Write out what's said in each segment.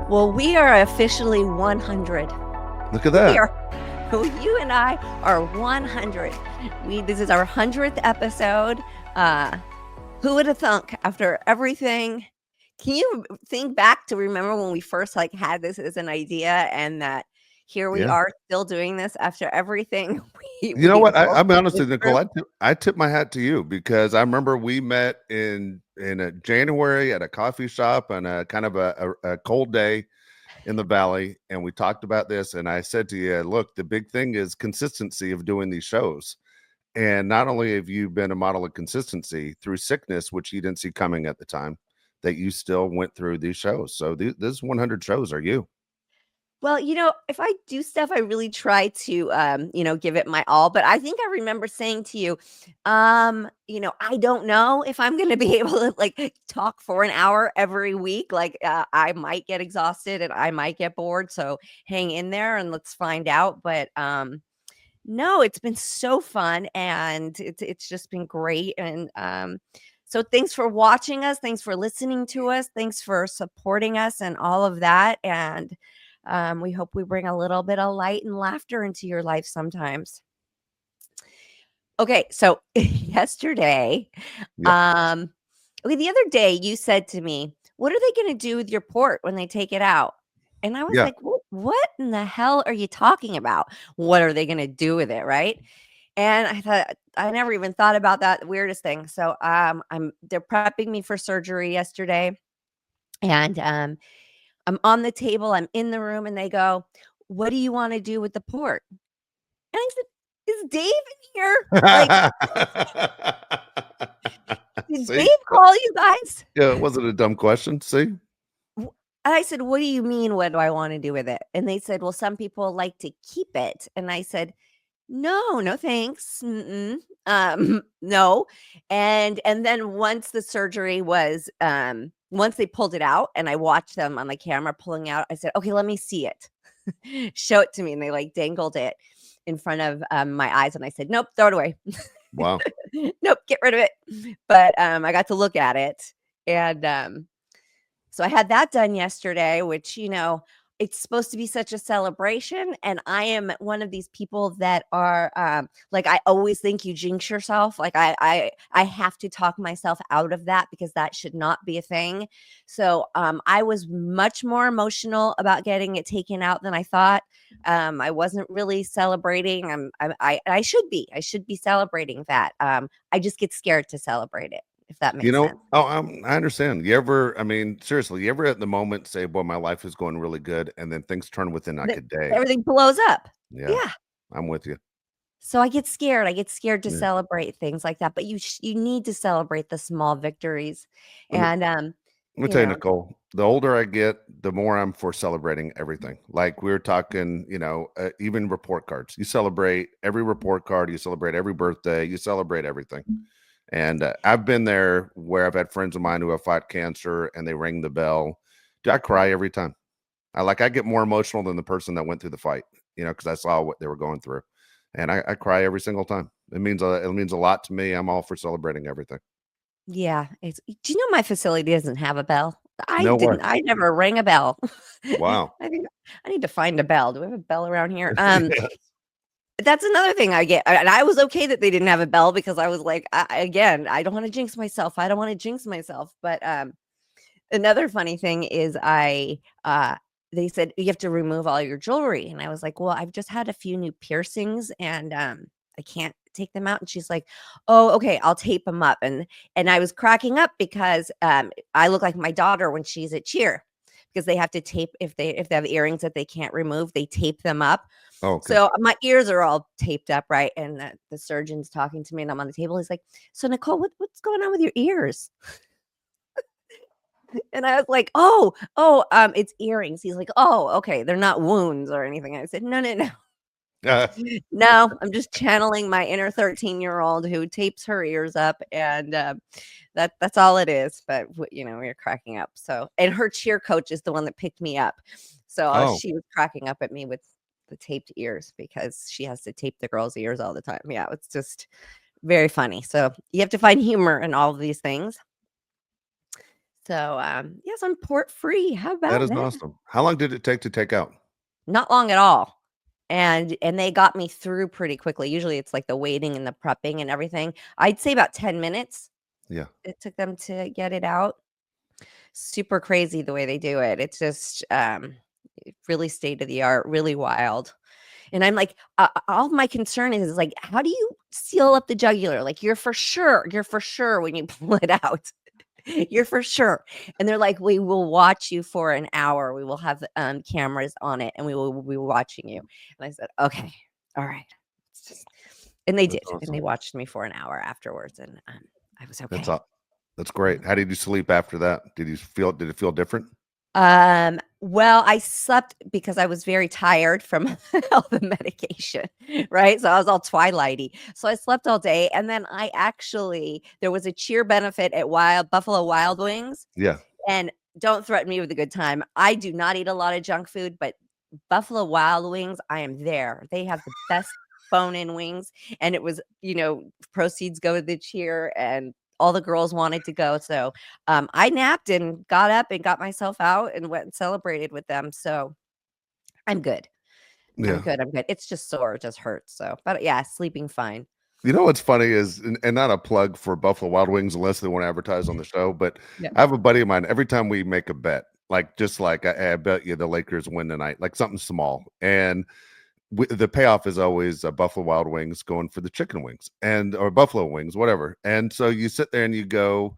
Well, we are officially 100. Look at We that. are you and I are 100. This is our 100th episode. Uh who would have thunk after everything? Can you think back to remember when we first had this as an idea and that here we Yeah. are still doing this after everything You know we've what? both I'm honest been with you, Nicole. through? I tip my hat to you because I remember we met in a January at a coffee shop on a kind of a cold day in the valley, and we talked about this. And I said to you, "Look, the big thing is consistency of doing these shows." And not only have you been a model of consistency through sickness, which you didn't see coming at the time, that you still went through these shows. So this 100 shows are you. Well, if I do stuff, I really try to, give it my all. But I think I remember saying to you, I don't know if I'm going to be able to talk for an hour every week. I might get exhausted and I might get bored. So hang in there and let's find out. But no, it's been so fun and it's just been great. And so thanks for watching us. Thanks for listening to us. Thanks for supporting us and all of that. And we hope we bring a little bit of light and laughter into your life sometimes. Okay, so yesterday, Yeah. um, the other day you said to me, "What are they going to do with your port when they take it out?" And I was Yeah. like, What in the hell are you talking about? What are they going to do with it?" Right? And I thought I never even thought about that weirdest thing. So they're prepping me for surgery yesterday, and I'm on the table, I'm in the room, and they go, "What do you wanna do with the port?" And I said, "Is Dave in here? Did See? Dave call you guys?" Yeah, it wasn't a dumb question. See? W And I said, "What do you mean, what do I wanna do with it?" And they said, "Well, some people like to keep it." And I said, "No, no thanks. Mm-mm. No." And then once the surgery was, once they pulled it out and I watched them on the camera pulling out, I said, "Okay, let me see it." Show it to me, and they, dangled it in front of, my eyes, and I said, "Nope, throw it away. Wow. Nope, get rid of it." But, I got to look at it, and, so I had that done yesterday, which, it's supposed to be such a celebration, and I am one of these people that are, I always think you jinx yourself. I have to talk myself out of that because that should not be a thing. So, I was much more emotional about getting it taken out than I thought. I wasn't really celebrating. I should be. I should be celebrating that. I just get scared to celebrate it, if that makes sense. I understand. I mean, seriously, you ever at the moment say, "Boy, my life is going really good," and then things turn within like That a day? everything blows up. Yeah, Yeah. I'm with you. So I get scared. I get scared to Yeah. celebrate things like that, but you need to celebrate the small victories. Let me And, let me you tell you, know Nicole, the older I get, the more I'm for celebrating everything. Like we were talking, even report cards. You celebrate every report card, you celebrate every birthday, you celebrate everything. And I've been there where I've had friends of mine who have fought cancer and they ring the bell. Do I cry every time? I get more emotional than the person that went through the fight, because I saw what they were going through. And I cry every single time. It means a lot to me. I'm all for celebrating everything. Yeah, do you know my facility doesn't have a bell? No way. I never rang a bell. Wow. I think I need to find a bell. Do we have a bell around here? Yeah. That's another thing I get, and I was okay that they didn't have a bell because I was like, again, I don't wanna jinx myself. I don't wanna jinx myself. But, another funny thing is they said, "You have to remove all your jewelry," and I was like, "Well, I've just had a few new piercings and, I can't take them out," and she's like, "Oh, okay, I'll tape them up," and I was cracking up because, I look like my daughter when she's at cheer because they have to tape if they have earrings that they can't remove, they tape them up. Oh, okay. So my ears are all taped up, right? And the surgeon's talking to me and I'm on the table. He's like, "So Nicole, what's going on with your ears?" And I was like, it's earrings." He's like, "Oh, okay. They're not wounds or anything." I said, "No, no, no. Uh, No, I'm just channeling my inner 13-year-old who tapes her ears up and that's all it is." But we were cracking up. So, and her cheer coach is the one that picked me up. So oh, she was cracking up at me with the taped ears because she has to tape the girls' ears all the time. Yeah, it's just very funny. So you have to find humor in all of these things. So, yes, I'm port free. How That about is that? awesome. How long did it take to take out? Not long at all. And they got me through pretty quickly. Usually it's like the waiting and the prepping and everything. I'd say about 10 minutes Yeah. it took them to get it out. Super crazy the way they do it. It's just really state of the art, really wild. And I'm like, all my concern is like, how do you seal up the jugular? Like you're for sure when you pull it out. You're for sure. And they're like, we will watch you for an hour. We will have cameras on it and we will be watching you. And I said, okay, all right. It's just, and they That's did. And awesome. they watched me for an hour afterwards. And I was That's okay. all. That's great. How did you sleep after that? Did did it feel different? Well, I slept because I was very tired from all the medication, right? So I was all twilighty. So I slept all day. And then there was a cheer benefit at Buffalo Wild Wings. Yeah. And don't threaten me with a good time. I do not eat a lot of junk food, but Buffalo Wild Wings, I am there. They have the best bone-in wings, and it was, proceeds go to the cheer, and all the girls wanted to go. So, I napped and got up and got myself out and went and celebrated with them. So, I'm good. I'm Yeah. good. I'm good. It's just sore. It just hurts. So, but yeah, sleeping fine. You know what's funny is, and not a plug for Buffalo Wild Wings unless they want to advertise on the show, but Yeah. I have a buddy of mine. Every time we make a bet, like just like I bet you the Lakers win tonight, like something small, and the payoff is always Buffalo Wild Wings going for the chicken wings or buffalo wings, whatever. And so you sit there and you go,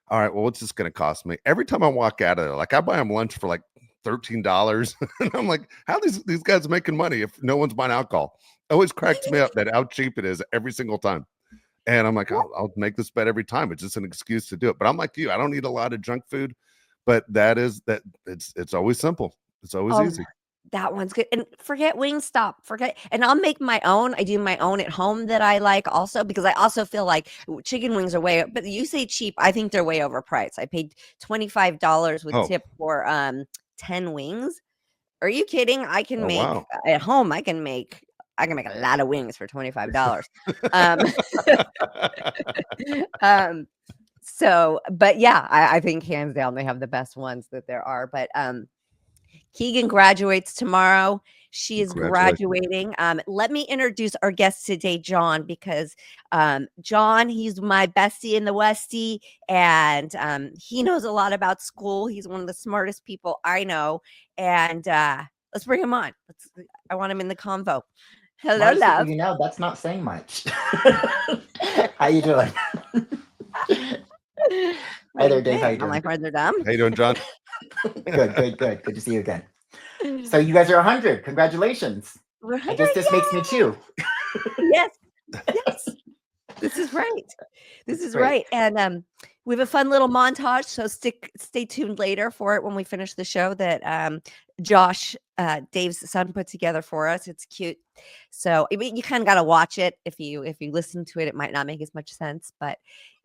all right, well, what's this going to cost me? Every time I walk out of there, like I buy them lunch for like $13, and I'm like, how are these guys making money if no one's buying alcohol? It always cracks me up that how cheap it is every single time. And I'm like, I'll make this bet every time. It's just an excuse to do it. But I'm like you, I don't eat a lot of junk food, but it's always simple. It's always Oh, easy. that one's good. And forget Wingstop. And I'll make my own. I do my own at home that I like also because I also feel like chicken wings are but you say cheap. I think they're way overpriced. I paid $25 with Oh, tip for 10 wings. Are you kidding? I can oh make wow. at home, I can make a lot of wings for $25. Um um so but yeah, I think hands down they have the best ones that there are. But Keegan graduates tomorrow. She is Congratulations. graduating. Let me introduce our guest today, John, because John, he's my bestie in the Westie, and he knows a lot about school. He's one of the smartest people I know, and let's bring him on. I want him in the convo. Hello, Smartest people love. you know, that's not saying much. How you doing? What Hi do you there, Dave. How think? you Am doing? I further dumb? How you doing, John? Good, good, good. Good to see you again. So you guys are 100. Congratulations. We're I guess 100. this makes me too. Yes, yes. This is right. This That's is great. right. And we have a fun little montage. So stay tuned later for it when we finish the show that Josh, Dave's son, put together for us. It's cute. So I mean, you kind of got to watch it. If you listen to it, it might not make as much sense, but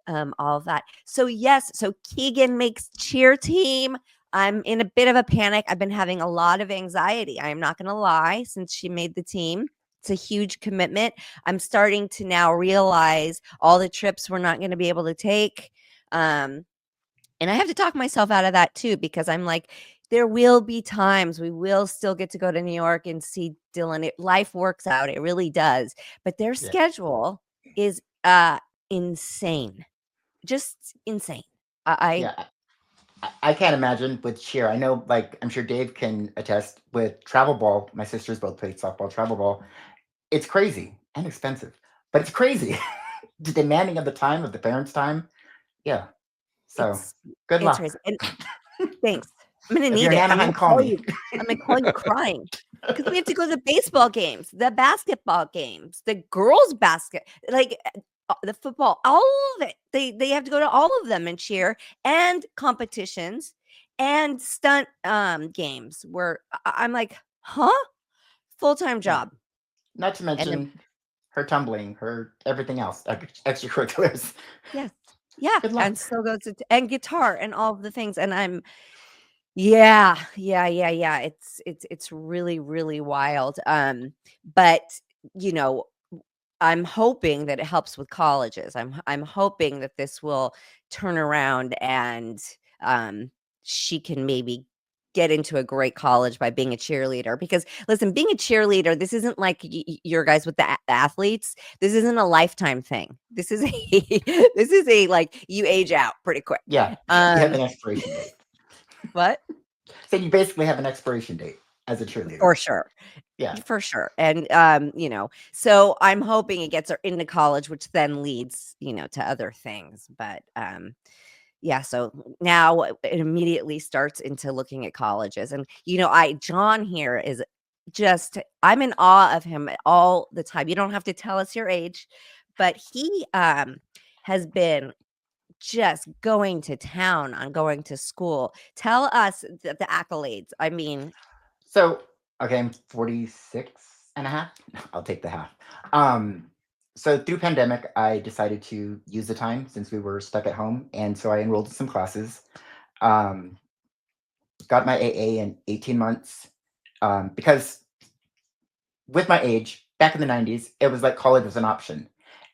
all of that. So yes, so Keegan makes cheer team. I'm in a bit of a panic. I've been having a lot of anxiety. I am not going to lie, since she made the team. It's a huge commitment. I'm starting to now realize all the trips we're not going to be able to take. And I have to talk myself out of that too, because I'm like, there will be times we will still get to go to New York and see Dylan. Life works out. It really does. But their Yeah. schedule is insane. Just insane. Yeah. I can't imagine with cheer. I know, like, I'm sure Dave can attest with travel ball. My sisters both played softball, travel ball. It's crazy and expensive, but it's crazy. The demanding of the time, of the parents' time. Yeah. So it's good it's luck. crazy. And thanks. I'm gonna If you're need in it. Anaheim, call me. I'm gonna call you crying because we have to go to the baseball games, the basketball games, the girls' basket, like the football, all of it. They have to go to all of them and cheer and competitions and stunt games. Where I'm like, huh? Full-time Yeah. job. Not to And mention her tumbling, her everything else, extracurriculars. yes, yeah, Good and luck. still goes to and guitar and all of the things. And yeah, yeah, yeah, yeah. It's really, really wild. But you know, I'm hoping that it helps with colleges. I'm hoping that this will turn around and she can maybe get into a great college by being a cheerleader. Because listen, being a cheerleader, this isn't like your guys with the athletes. This isn't a lifetime thing. This is a this is a like you age out pretty quick. Yeah, you have an expiration date. What? So you basically have an expiration date as a cheerleader. For sure. Yeah. For sure. And so I'm hoping it gets her into college, which then leads, to other things. But yeah, so now it immediately starts into looking at colleges. And John here is just, I'm in awe of him all the time. You don't have to tell us your age, but he has been just going to town on going to school. Tell us the accolades. I mean, So, okay, I'm 46 and a half. I'll take the half. So through pandemic, I decided to use the time since we were stuck at home. And so I enrolled in some classes, got my AA in 18 months. Because with my age, back in the 90s, it was like college was an option.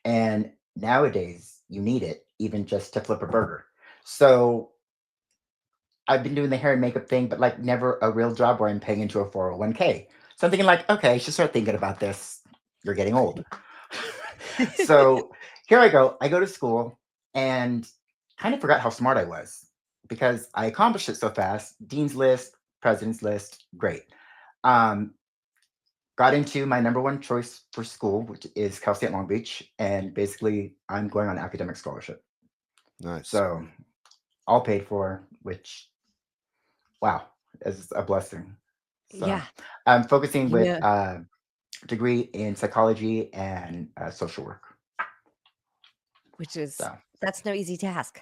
And nowadays, you need it, even just to flip a burger. So I've been doing the hair and makeup thing, but like never a real job where I'm paying into a 401k. So I'm thinking like, okay, I should start thinking about this. You're getting old. So here I go. I go to school and kind of forgot how smart I was because I accomplished it so fast. Dean's list, president's list, great. Got into my number one choice for school, which is Cal State Long Beach. And basically I'm going on academic scholarship. Nice. So all paid for, which, wow, is a blessing. So yeah. I'm focusing with Yeah. degree in psychology and social work. Which is So that's no easy task.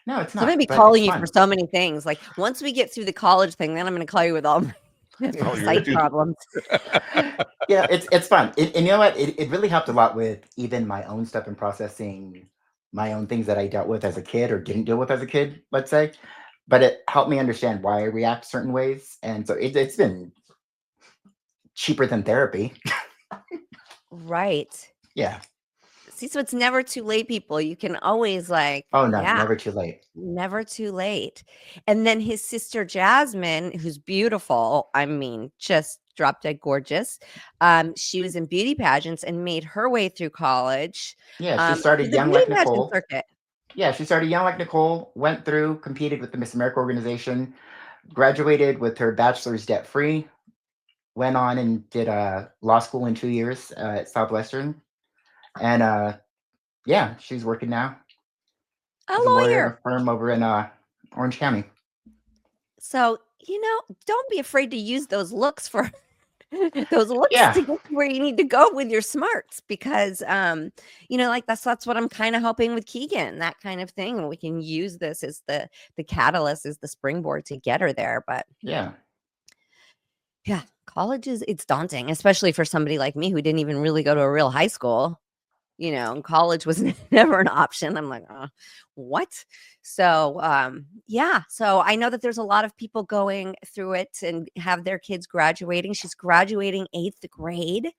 no, it's So I'm gonna not. be But calling it's you fun. for so many things. Like once we get through the college thing, then I'm gonna call you with all my Oh, your site issues. problems. Yeah, it's fun. And you know what? It really helped a lot with even my own stuff and processing my own things that I dealt with as a kid or didn't deal with as a kid, let's say. But it helped me understand why I react certain ways. And so it's been cheaper than therapy. Right. Yeah. See, so it's never too late, people. You can always Oh no, yeah, never too late. never too late. And then his sister Jasmine, who's beautiful, I mean, just drop dead gorgeous. She was in beauty pageants and made her way through college. Yeah, she To started the young beauty like pageant Nicole. circuit. Yeah, she started young like Nicole, went through, competed with the Miss America organization, graduated with her bachelor's debt free, went on and did law school in 2 years at Southwestern. And yeah, she's working now A as a lawyer at lawyer. a firm over in Orange County. So, don't be afraid to use those looks for those looks Yeah, to get you where you need to go with your smarts because like that's what I'm kind of hoping with Keegan, that kind of thing. We can use this as the catalyst, as the springboard to get her there. But yeah. yeah, college it's daunting, especially for somebody like me who didn't even really go to a real high school. And college was never an option. I'm like, what? So, yeah. So I know that there's a lot of people going through it and have their kids graduating. She's graduating 8th grade.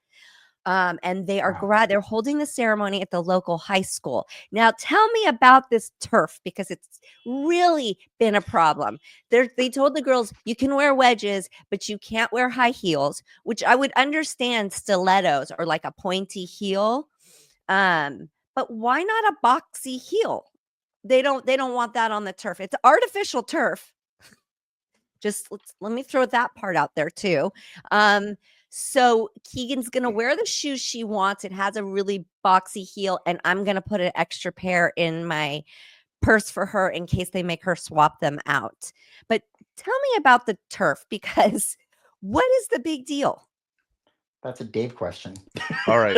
And they are Wow. they're holding the ceremony at the local high school. Now, tell me about this turf because it's really been a problem. They told the girls you can wear wedges, but you can't wear high heels, which I would understand stilettos or like a pointy heel. But why not a boxy heel? They don't want that on the turf. It's artificial turf. Just let me throw that part out there too. So Keegan's gonna wear the shoes she wants. It has a really boxy heel, and I'm gonna put an extra pair in my purse for her in case they make her swap them out. But tell me about the turf because what is the big deal? That's a Dave question. All right.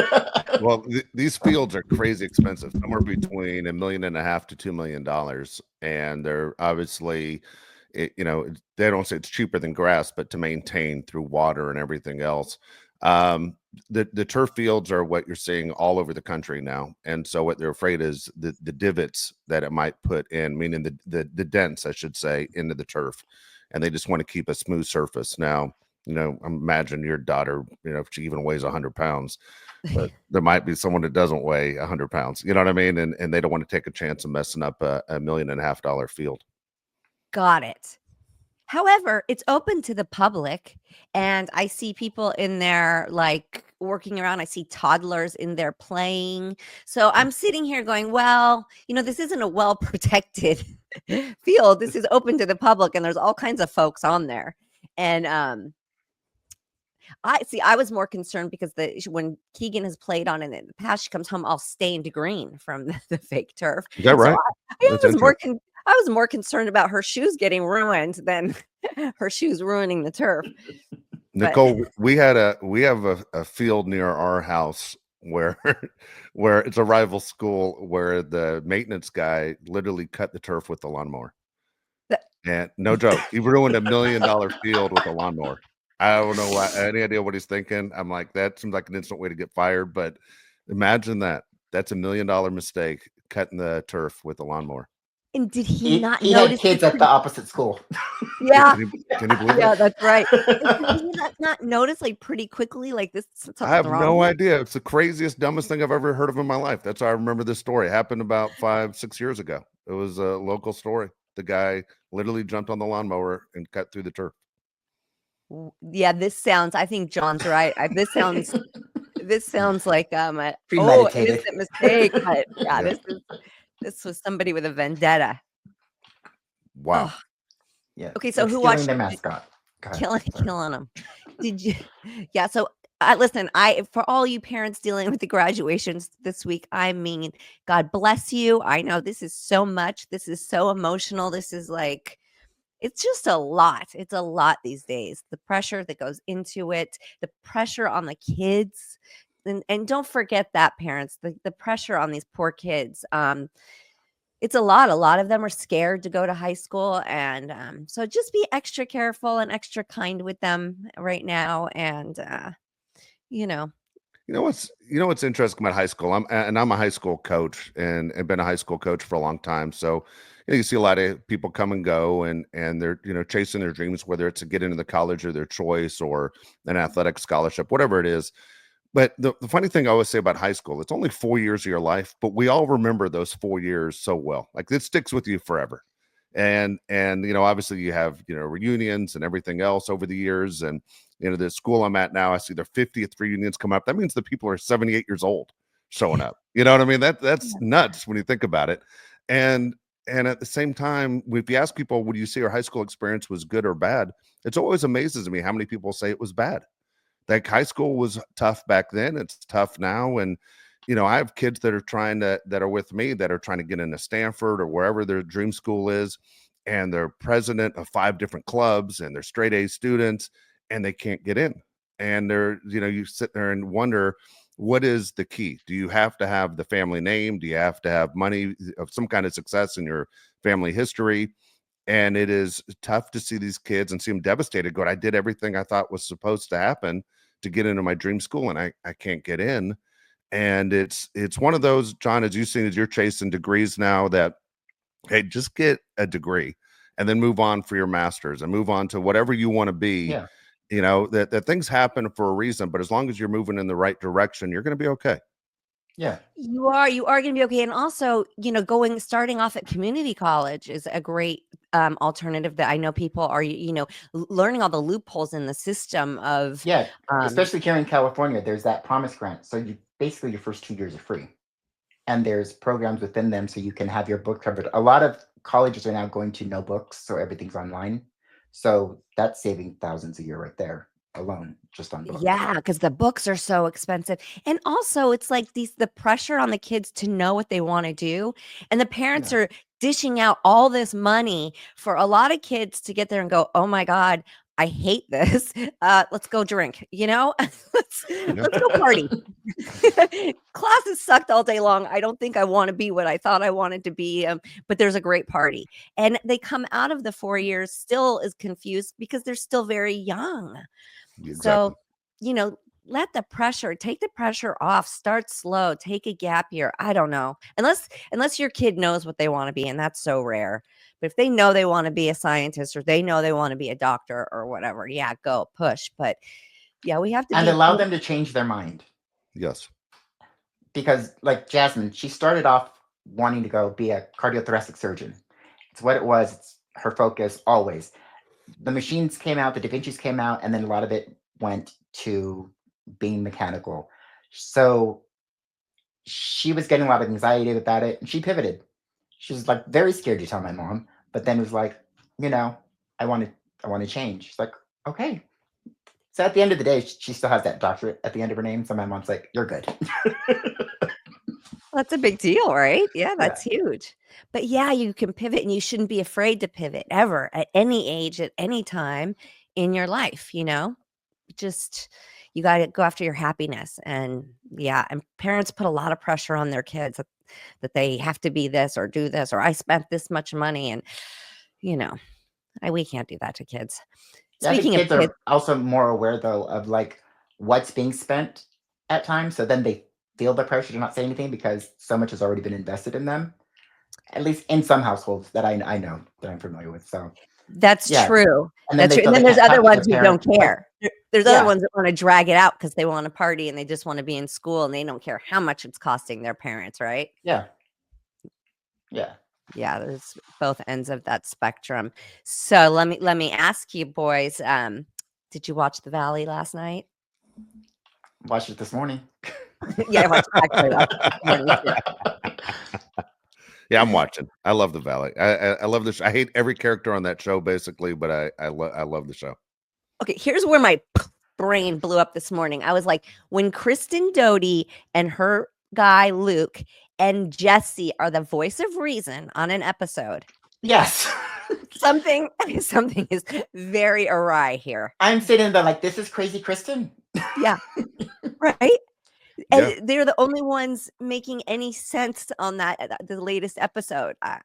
Well, these fields are crazy expensive, somewhere between $1.5 million to $2 million, and they're obviously, they don't say it's cheaper than grass, but to maintain through water and everything else. The turf fields are what you're seeing all over the country now, and so what they're afraid is the divots that it might put in, meaning the dents, I should say, into the turf, and they just want to keep a smooth surface. Now, imagine your daughter, if she even weighs 100 pounds, but there might be someone that doesn't weigh 100 pounds, you know what I mean? And they don't want to take a chance of messing up a $1.5 million field. Got it. However, it's open to the public, and I see people in there, like, working around. I see toddlers in there playing. So I'm sitting here going, well, this isn't a well-protected field. This is open to the public, and there's all kinds of folks on there. And I was more concerned because when Keegan has played on it in the past, she comes home all stained green from the fake turf. Is that So right? I That's was more interesting. I was more concerned about her shoes getting ruined than her shoes ruining the turf. But Nicole, we have a field near our house where where it's a rival school where the maintenance guy literally cut the turf with the lawnmower. the, And no joke, he ruined $1 million field with a lawnmower. I don't know why, any idea what he's thinking. I'm like, that seems like an instant way to get fired, but imagine that. That's $1 million mistake, cutting the turf with a lawnmower. and did he He not he had notice it kids at the pretty? opposite school. Yeah, Can you believe yeah, it? that's right. And did he not notice, like, pretty quickly, like, this I something's have wrong no here? idea. It's the craziest, dumbest thing I've ever heard of in my life. That's how I remember this story. It happened about 5, 6 years ago. It was a local story. The guy literally jumped on the lawnmower and cut through the turf. Yeah, I think John's right. This sounds like Premeditated. innocent mistake, but yeah, Yeah. this was somebody with a vendetta. Wow. Oh, Yeah, okay. So like who stealing watched their mascot. Go ahead. Sorry. killing them? Did you? Yeah. So listen, for all you parents dealing with the graduations this week, I mean, God bless you. I know this is so much. This is so emotional. This is like. It's just a lot. It's a lot these days. The pressure that goes into it, the pressure on the kids. And don't forget that, parents, the pressure on these poor kids. It's a lot. A lot of them are scared to go to high school. And so just be extra careful and extra kind with them right now. And, you know, You know what's interesting about high school? I'm a high school coach and been a high school coach for a long time. So you see a lot of people come and go and they're chasing their dreams, whether it's to get into the college of their choice or an athletic scholarship, whatever it is. But the funny thing I always say about high school, it's only 4 years of your life, but we all remember those 4 years so well. Like it sticks with you forever. And obviously you have reunions and everything else over the years. And the school I'm at now, I see their 50th reunions come up. That means the people are 78 years old showing up. You know what I mean? That's yeah. nuts when you think about it. And and at the same time, if you ask people, would you say your high school experience was good or bad? It's always amazes me how many people say it was bad. Like high school was tough back then, it's tough now. And I have kids that are with me that are trying to get into Stanford or wherever their dream school is, and they're president of 5 different clubs and they're straight A students and they can't get in. And you sit there and wonder, what is the key? Do you have to have the family name? Do you have to have money of some kind of success in your family history? And it is tough to see these kids and see them devastated going, I did everything I thought was supposed to happen to get into my dream school and I can't get in. And it's one of those, John, as you've seen, as you're chasing degrees now, that hey, just get a degree and then move on for your master's and move on to whatever you want to be. Yeah. That things happen for a reason, but as long as you're moving in the right direction, you're going to be okay. Yeah. You are going to be okay. And also, starting off at community college is a great alternative that I know people are, learning all the loopholes in the system of, Yeah. um, Especially here in California, there's that promise grant. So you basically your first 2 years are free. And there's programs within them so you can have your book covered. A lot of colleges are now going to no books, so everything's online. So that's saving thousands a year right there alone, just on books. yeah, because the books are so expensive. And also it's like the pressure on the kids to know what they want to do. And the parents Yeah. are dishing out all this money for a lot of kids to get there and go, oh my God, I hate this. Let's go drink, let's go party. Classes sucked all day long. I don't think I want to be what I thought I wanted to be, but there's a great party. And they come out of the 4 years still as confused because they're still very young. Exactly. So, take the pressure off, start slow, take a gap year. I don't know. Unless your kid knows what they want to be, and that's so rare. But if they know they want to be a scientist or they know they want to be a doctor or whatever, yeah, go push. But yeah, we have to And be allow them to change their mind. Yes. Because like Jasmine, she started off wanting to go be a cardiothoracic surgeon. It's what it was. It's her focus always. The machines came out, the Da Vinci's came out, and then a lot of it went to being mechanical. So she was getting a lot of anxiety about it, and she pivoted. She was like very scared to tell my mom, but then was like, you know, I want to, I want to change. She's like, okay. So at the end of the day, she still has that doctorate at the end of her name. So my mom's like, you're good. That's a big deal, right? Yeah, Yeah. that's huge. But yeah, you can pivot and you shouldn't be afraid to pivot ever at any age, at any time in your life, Just you got to go after your happiness. And yeah, and parents put a lot of pressure on their kids that they have to be this or do this or I spent this much money and you know, we can't do that to kids. Yeah, I think Speaking of kids kids, are also more aware though of like what's being spent at times. So then they feel the pressure to not say anything because so much has already been invested in them. At least in some households that I know that I'm familiar with. So that's yeah, true. and then That's they true. feel And they then there's can't other talk to the ones who don't parent. Like, care. There's other yeah, ones that want to drag it out because they want to party and they just want to be in school and they don't care how much it's costing their parents, right? yeah, yeah. Yeah, there's both ends of that spectrum. So let me ask you boys, did you watch The Valley last night? Watched it this morning. Yeah, I watched it this morning too. Yeah, I'm watching. I love The Valley. I love this. I hate every character on that show, basically, but I love the show. Okay, here's where my brain blew up this morning. I was like, when Kristen Doty and her guy Luke and Jesse are the voice of reason on an episode, Yes. something something is very awry here. I'm sitting there like, this is crazy, Kristen. Yeah, right? Yeah, And they're the only ones making any sense on the latest episode. I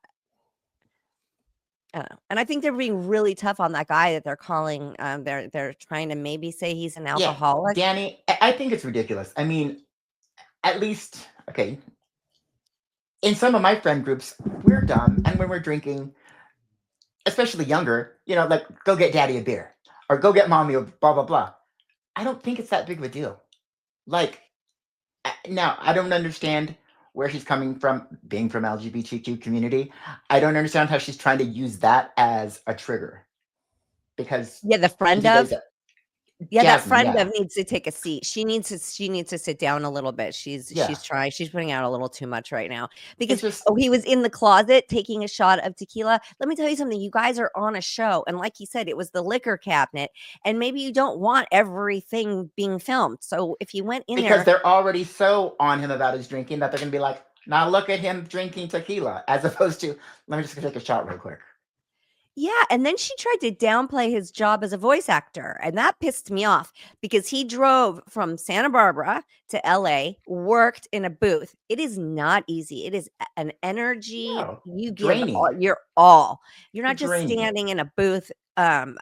don't know. And I think they're being really tough on that guy that they're calling. They're trying to maybe say he's an Yeah, alcoholic. Danny, I think it's ridiculous. I mean, at least, okay, in some of my friend groups, we're dumb. And when we're drinking, especially younger, like go get daddy a beer or go get mommy a blah, blah, blah. I don't think it's that big of a deal. Like, now, I don't understand where she's coming from, being from LGBTQ community. I don't understand how she's trying to use that as a trigger because Yeah, the friend you guys, of. Yeah, that Jasmine, friend yeah, of needs to take a seat. She needs to sit down a little bit. She's yeah. she's trying. She's putting out a little too much right now It's because just, he was in the closet taking a shot of tequila. Let me tell you something. You guys are on a show, and like he said, it was the liquor cabinet, and maybe you don't want everything being filmed. So if you went in because there, they're already so on him about his drinking that they're going to be like, now look at him drinking tequila, as opposed to, let me just take a shot real quick. yeah, and then she tried to downplay his job as a voice actor, and that pissed me off because he drove from Santa Barbara to LA, worked in a booth. It is not easy. It is an energy No, you give all, draining, your all. You're not just draining. standing in a booth. That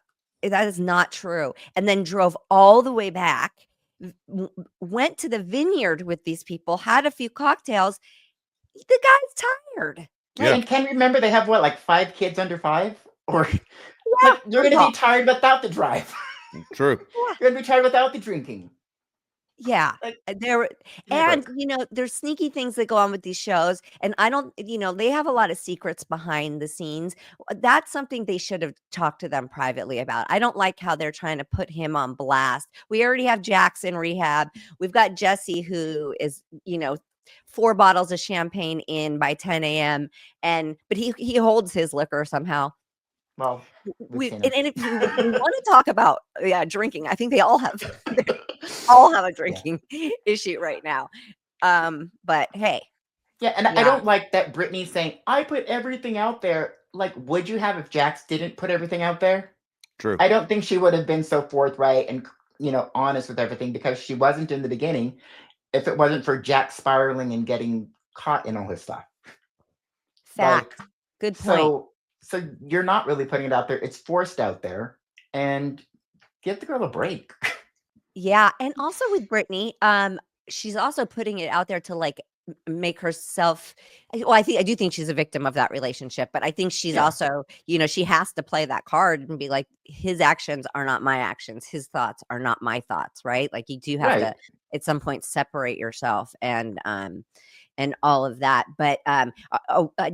is not true. And then drove all the way back, went to the vineyard with these people, had a few cocktails. The guy's tired. yeah, Like, And can you remember they have what, like 5 kids under 5? Or yeah, like you're first going of to be all, tired without the drive. true. yeah. You're going to be tired without the drinking. Yeah, Like, there give me a and, break. there's sneaky things that go on with these shows, and I don't they have a lot of secrets behind the scenes. That's something they should have talked to them privately about. I don't like how they're trying to put him on blast. We already have Jax in rehab. We've got Jesse who is, 4 bottles of champagne in by 10 AM, but he holds his liquor somehow. Well, we've We seen and him. and if we wanna talk about, yeah, drinking, I think they all have all have a Yeah. drinking issue right now. But hey, Yeah, and I yeah, don't like that Brittany's saying, I put everything out there. Like, would you have if Jax didn't put everything out there? True. I don't think she would have been so forthright and honest with everything because she wasn't in the beginning if it wasn't for Jax spiraling and getting caught in all his stuff. Like, fact. Good point. so you're not really putting it out there. It's forced out there. And give the girl a break. Yeah, and also with Brittany, she's also putting it out there to, like, make herself well, I do think she's a victim of that relationship, but I think she's Yeah. also, she has to play that card and be like, his actions are not my actions. His thoughts are not my thoughts, right? Like, you do have to, Right. at some point, separate yourself and all of that. But,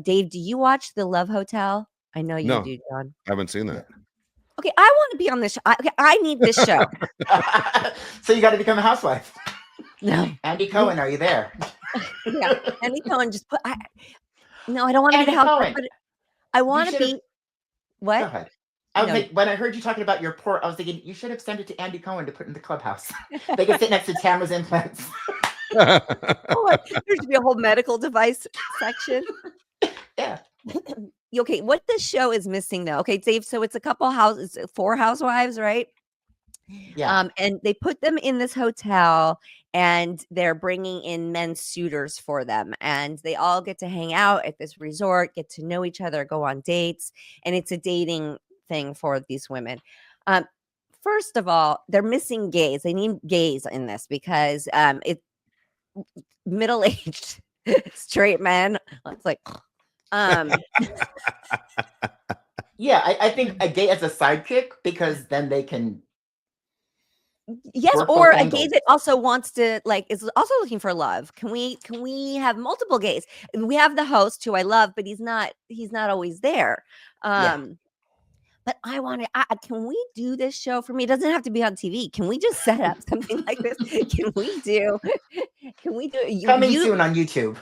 Dave, do you watch The Love Hotel? I know you No, do, John. I haven't seen Yeah. that. Okay, I want to be on this show. Okay, I need this show. So you got to become a housewife. No. Andy Cohen, are you there? Yeah. Andy Cohen just put no, I don't want to be the Andy housewife, Cohen, but I you want to should have. be Go what? ahead. I was No. like, when I heard you talking about your port, I was thinking you should have sent it to Andy Cohen to put in the clubhouse. They could sit next to Tamara's implants. Oh, there should be a whole medical device section. Yeah. Okay, what this show is missing though. Okay, Dave, so it's a couple houses, 4 housewives, right? Yeah. And they put them in this hotel and they're bringing in men suitors for them. And they all get to hang out at this resort, get to know each other, go on dates. And it's a dating thing for these women. Um, First of all, they're missing gays. They need gays in this because it middle-aged straight men. It's like, um, Yeah, I think a gay as a sidekick because then they can yes, work or both a gay angles. that also wants to is also looking for love. Can we have multiple gays? We have the host who I love, but he's not always there. Yeah. But I want to. Can we do this show for me? It doesn't have to be on TV. Can we just set up something like this? Can we do? Can we do it? Coming soon on YouTube.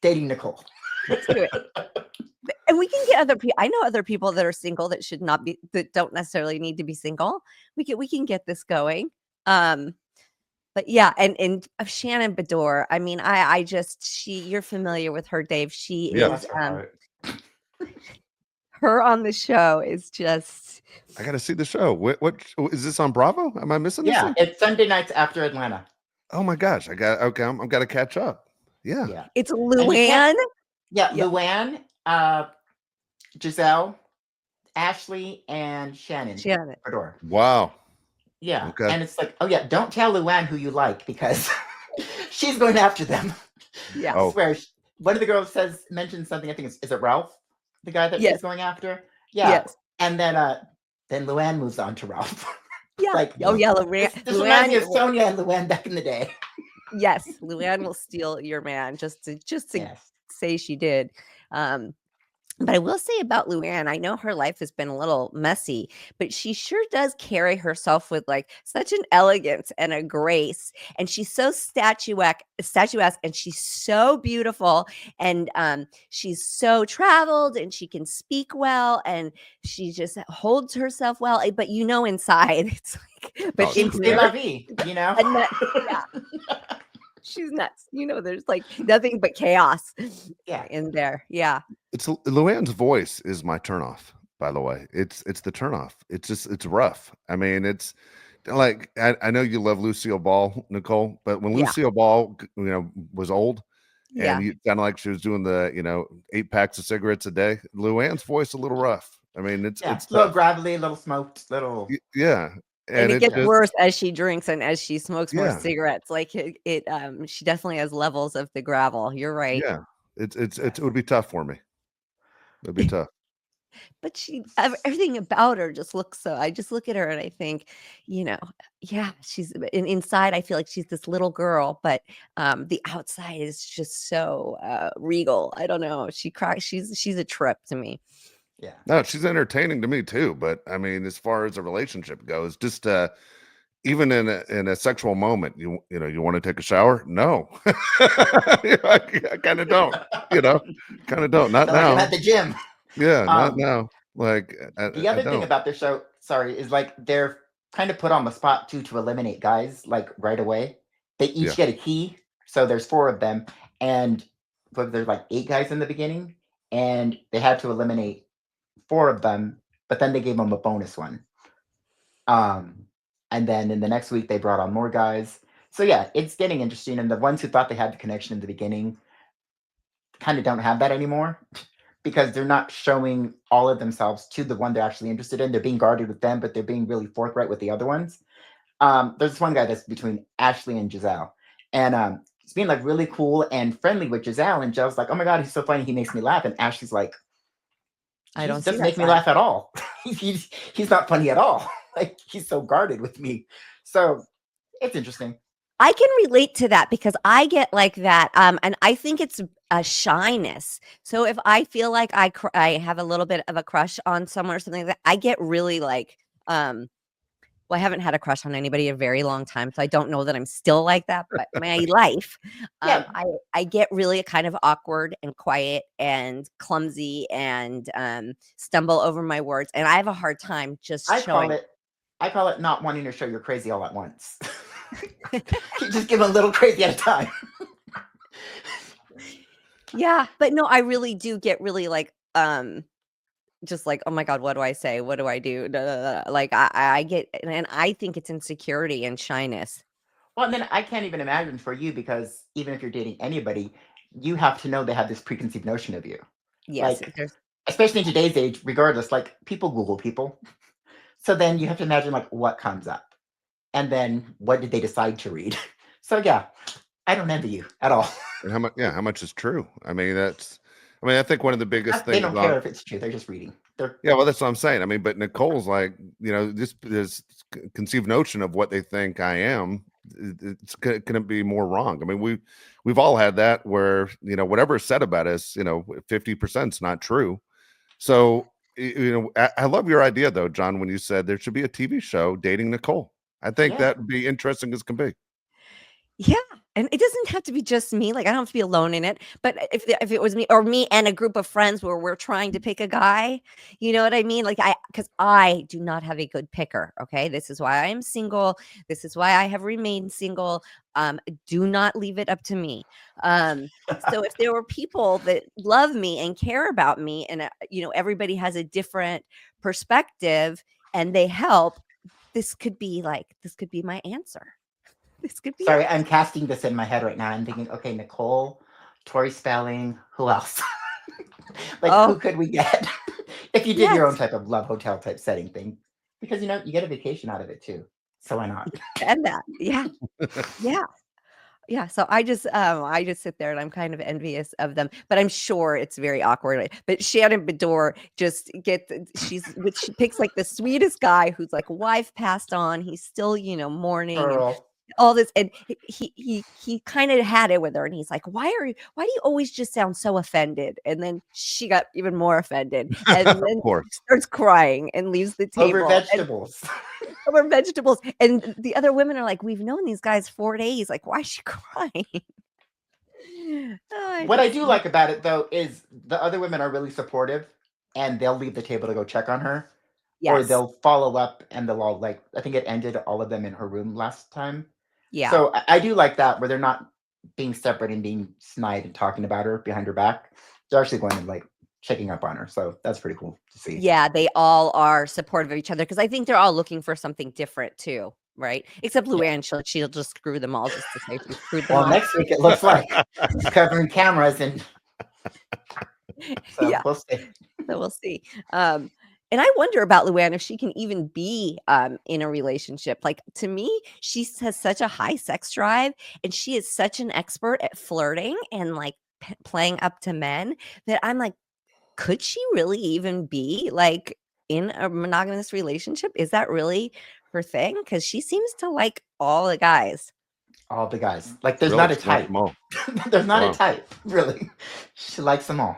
Dating Nicole. Let's do it. And we can get other people. I know other people that are single that should not be that don't necessarily need to be single. We can get this going. But yeah, and Shannon Bedore. I mean, I just you're familiar with her, Dave. She Yeah. is her on the show is just I got to see the show. What is this on Bravo? Am I missing this? Yeah, Thing? it's Sunday nights after Atlanta. Oh my gosh! I'm got to catch up. Yeah. Yeah. it's you Luann. Yeah, Yeah. Luann, Giselle, Ashley, and Shannon. Shannon. Fedor. Wow. Yeah. Okay. And it's like, oh yeah, don't tell Luann who you like because she's going after them. Yeah. Oh. I swear. One of the girls mentioned something. I think is it Ralph, the guy that Yes. she's going after? Yeah. Yes. And then Luann moves on to Ralph. Yeah. Like, Oh yeah, Luann. this reminds me of Sonia and Luann back in the day. Yes, Luann will steal your man just to Yes. say she did. But I will say about Luann, I know her life has been a little messy, but she sure does carry herself with like such an elegance and a grace. And she's so statuesque, and she's so beautiful. And she's so traveled and she can speak well and she just holds herself well. But inside it's like, but She's interior, la vie, you know? yeah. She's nuts. There's like nothing but chaos Yeah. in there. Yeah. It's Luann's voice is my turnoff. By the way, it's the turnoff. It's rough. I mean, it's like I know you love Lucille Ball, Nicole, but when Yeah. Lucille Ball, was old, Yeah. and you kind of like she was doing the 8 packs of cigarettes a day. Luann's voice a little rough. I mean, it's a little tough. gravelly, a little smoked, little. Yeah. And it gets just worse as she drinks and as she smokes more Yeah. cigarettes. Like she definitely has levels of the gravel. You're right. Yeah. It would be tough for me. It'd be tough. But everything about her just looks so. I just look at her and I think, yeah, she's inside. I feel like she's this little girl, but the outside is just so regal. I don't know. She's a trip to me. Yeah. No, she's entertaining to me too. But I mean, as far as a relationship goes, just even in a sexual moment, you want to take a shower? No, I kind of don't. Kind of don't. Not So now. I'm at the gym. Yeah, not now. Like the other thing about their show, is like they're kind of put on the spot too to eliminate guys like right away. They each get a key, so there's 4 of them, and there's like 8 guys in the beginning, and they had to eliminate 4 of them, but then they gave them a bonus one. And then in the next week they brought on more guys. So yeah, it's getting interesting. And the ones who thought they had the connection in the beginning kind of don't have that anymore because they're not showing all of themselves to the one they're actually interested in. They're being guarded with them, but they're being really forthright with the other ones. There's this one guy that's between Ashley and Giselle. And he's being like really cool and friendly with Giselle. And Giselle's like, oh my God, he's so funny. He makes me laugh. And Ashley's like, I don't doesn't make me laugh at all. he's not funny at all. Like he's so guarded with me. So it's interesting. I can relate to that because I get like that, and I think it's a shyness. So if I feel like I have a little bit of a crush on someone or something like that, I get really like, well, I haven't had a crush on anybody in a very long time, so I don't know that I'm still like that. But my life, Yeah, I get really kind of awkward and quiet and clumsy and stumble over my words, and I have a hard time just I call showing. it I call it not wanting to show you're crazy all at once. You just give a little crazy at a time. Yeah, but no, I really do get really like, just like, oh my God, what do I say? What do I do? Da, da, da. Like I get, and I think it's insecurity and shyness. Well, and then I can't even imagine for you because even if you're dating anybody, you have to know they have this preconceived notion of you. Yes, Like, there's especially in today's age, regardless, like people Google people. So then you have to imagine like what comes up. And then what did they decide to read? So yeah, I don't envy you at all. And how much is true? I mean, I think one of the biggest They things don't care if it's true. They're just reading. yeah, well, that's what I'm saying. I mean, but Nicole's like, this conceived notion of what they think I am, it's couldn't be more wrong. I mean, we've all had that where, whatever is said about us, 50% is not true. So, I love your idea though, John, when you said there should be a TV show dating Nicole. I think Yeah. that would be interesting as can be. Yeah, and it doesn't have to be just me, like, I don't have to be alone in it, but if it was me or me and a group of friends where we're trying to pick a guy, you know what I mean? Like, because I do not have a good picker, okay? This is why I am single. This is why I have remained single. Do not leave it up to me. So if there were people that love me and care about me and, everybody has a different perspective and they help, this could be my answer. This could be Sorry, it. I'm casting this in my head right now. I'm thinking, okay, Nicole, Tori Spelling, who else? Like, who Oh, could we get? If you did your own yes, type of love hotel type setting thing, because you get a vacation out of it too. So why not? and that. Yeah, yeah, yeah. So I just sit there and I'm kind of envious of them, but I'm sure it's very awkward. But Shannon Bedore just she picks like the sweetest guy who's like wife passed on. He's still, mourning and Girl. all this, and he kind of had it with her, and he's like, why do you always just sound so offended? And then she got even more offended, and Of then course. starts crying and leaves the Over table. vegetables. Over vegetables. And the other women are like, we've known these guys 4 days. Like, why is she crying? Oh, What I do like about it though is the other women are really supportive and they'll leave the table to go check on her. Or yes. they'll follow up and they'll all like I think it ended all of them in her room last time. Yeah. So I do like that where they're not being separate and being snide and talking about her behind her back. They're actually going and like checking up on her. So that's pretty cool to see. Yeah, they all are supportive of each other because I think they're all looking for something different too, right? Except Luann, she'll just screw them all just to say she screwed them Well, all. next week it looks like she's covering cameras and so Yeah. we'll see. So we'll see. And I wonder about Luann if she can even be in a relationship. Like to me, she has such a high sex drive, and she is such an expert at flirting and like playing up to men that I'm like, could she really even be like in a monogamous relationship? Is that really her thing? Because she seems to like all the guys. All the guys. Like there's Really, not a she likes type. them all. There's not Wow. a type, really. She likes them all.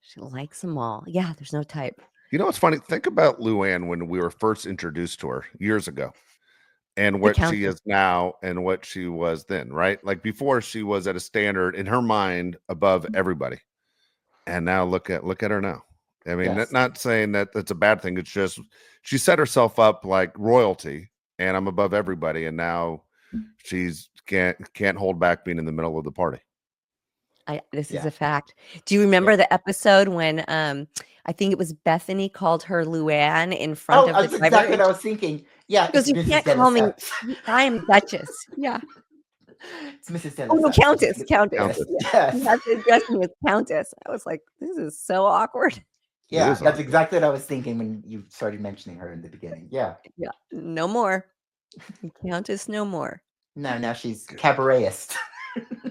She likes them all. Yeah, there's no type. You know what's funny? Think about Luann when we were first introduced to her years ago, and The what she Countess. is now and what she was then, right? Like before, she was at a standard in her mind above everybody, and now look at her now. I mean, Yes. not saying that that's a bad thing. It's just she set herself up like royalty, and I'm above everybody, and now she's can't hold back being in the middle of the party. This is Yeah. a fact. Do you remember the episode when I think it was Bethany called her Luann in front Oh, of the that's driver? exactly what I was thinking. Yeah, Because it's you Mrs. can't call me. Delisette. I am Duchess. Yeah. It's Mrs. Oh no, Delisette. Countess. Countess. Countess. Yeah. You Yes. have to address me as Countess. I was like, this is so awkward. It Yeah, is that's awkward. exactly what I was thinking when you started mentioning her in the beginning. Yeah. Yeah. No more. Countess, no more. No, now she's cabaretist.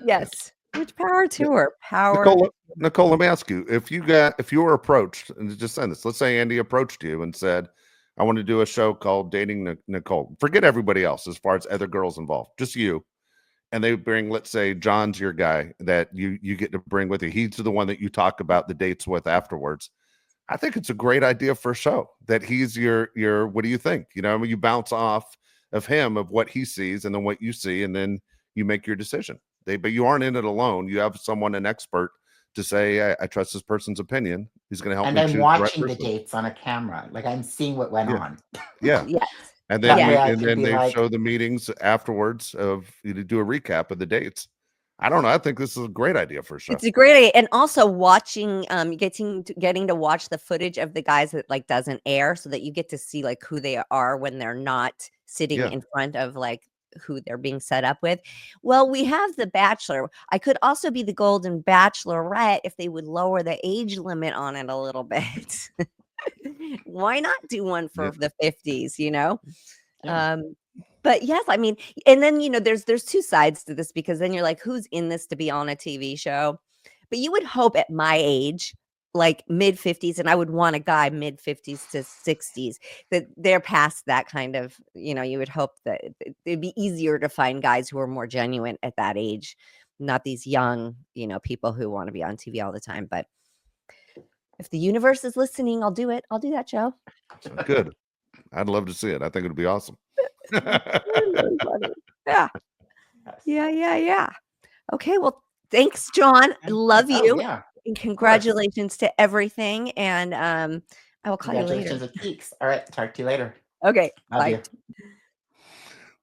Yes. Which power to her. Power. Nicole, let me ask you: if you were approached, and just send this. Let's say Andy approached you and said, "I want to do a show called Dating Nicole." Forget everybody else as far as other girls involved. Just you. and they bring, let's say John's your guy that you get to bring with you. He's the one that you talk about the dates with afterwards. I think it's a great idea for a show that he's your what do you think? You know, I mean, you bounce off of him of what he sees and then what you see, and then you make your decision. But you aren't in it alone. You have someone, an expert, to say, I trust this person's opinion. He's going to help And me I'm choose the right watching the person. dates on a camera. Like I'm seeing what went Yeah. on. Yeah. Yes. And then That way I and can then be they like, show the meetings afterwards of you to do a recap of the dates. I don't know. I think this is a great idea for a show. It's a great idea. And also watching, getting to watch the footage of the guys that like doesn't air, so that you get to see like who they are when they're not sitting Yeah. in front of like who they're being set up with. Well, we have The Bachelor. I could also be the Golden Bachelorette if they would lower the age limit on it a little bit. Why not do one for the 50s, you know? yeah. But yes, I mean, and then there's two sides to this, because then you're like, who's in this to be on a TV show? But you would hope at my age, like mid 50s, and I would want a guy mid 50s to 60s, that they're past that kind of, you would hope that it'd be easier to find guys who are more genuine at that age, not these young, people who want to be on TV all the time. But if the universe is listening, I'll do it. I'll do that show. Good. I'd love to see it. I think it'd be awesome. Really funny. Yeah. Yes. Yeah. Okay. Well, thanks, John. I love Oh, you. yeah. And congratulations to everything. And I will call you later. Congratulations with geeks. All right. Talk to you later. Okay. Love Bye. you.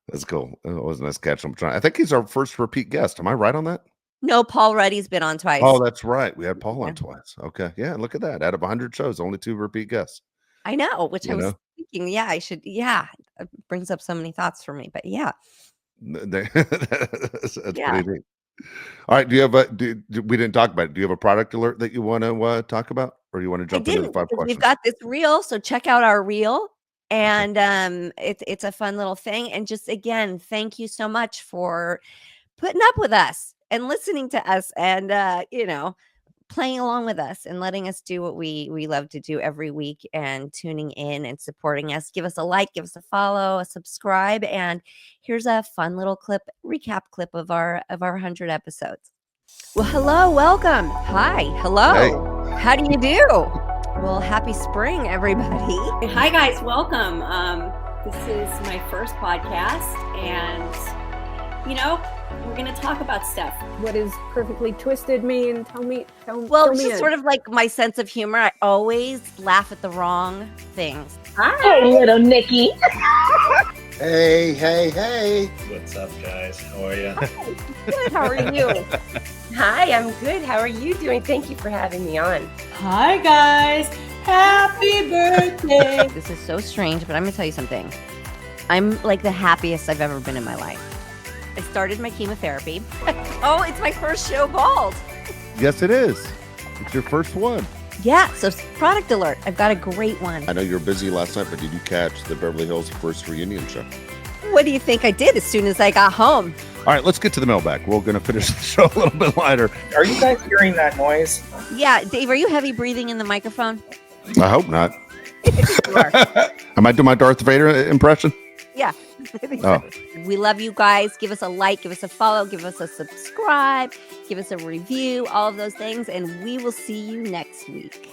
That's cool. It was a nice catch. I think he's our first repeat guest. Am I right on that? No, Paul Ruddy's been on twice. Oh, that's right. We had Paul Yeah. on twice. Okay. Yeah. Look at that. Out of 100 shows, only 2 repeat guests. I know, which You I was know? thinking, yeah, I should. Yeah. It brings up so many thoughts for me. But yeah. That's Yeah. pretty neat. All right. Do you have we didn't talk about it. Do you have a product alert that you want to talk about, or you want to I jump into the didn't, 5 because we've questions? got this reel, so check out our reel. And it's a fun little thing. And just again, thank you so much for putting up with us and listening to us, and playing along with us and letting us do what we love to do every week, and tuning in and supporting us. Give us a like, give us a follow, a subscribe, and here's a fun little recap clip of our 100 episodes. Well, hello, welcome. Hi, hello. Hey. How do you do? Well, happy spring, everybody. Hi, guys. Welcome. This is my first podcast, and we're going to talk about stuff. What does perfectly twisted mean? Tell me. Well, it's just sort of like my sense of humor. I always laugh at the wrong things. Hi, little Nikki. Hey. What's up, guys? How are you? Good. How are you? Hi, I'm good. How are you doing? Thank you for having me on. Hi, guys. Happy birthday. This is so strange, but I'm going to tell you something. I'm like the happiest I've ever been in my life. I started my chemotherapy. Oh, it's my first show bald. Yes, it is. It's your first one. Yeah, so product alert. I've got a great one. I know you were busy last night, but did you catch the Beverly Hills first reunion show? What do you think I did as soon as I got home? All right, let's get to the mailbag. We're going to finish the show a little bit lighter. Are you guys hearing that noise? Yeah, Dave, are you heavy breathing in the microphone? I hope not. You are. Am I doing my Darth Vader impression? Yeah. I think Oh. so. We love you guys. Give us a like, give us a follow, give us a subscribe, give us a review, all of those things, and we will see you next week.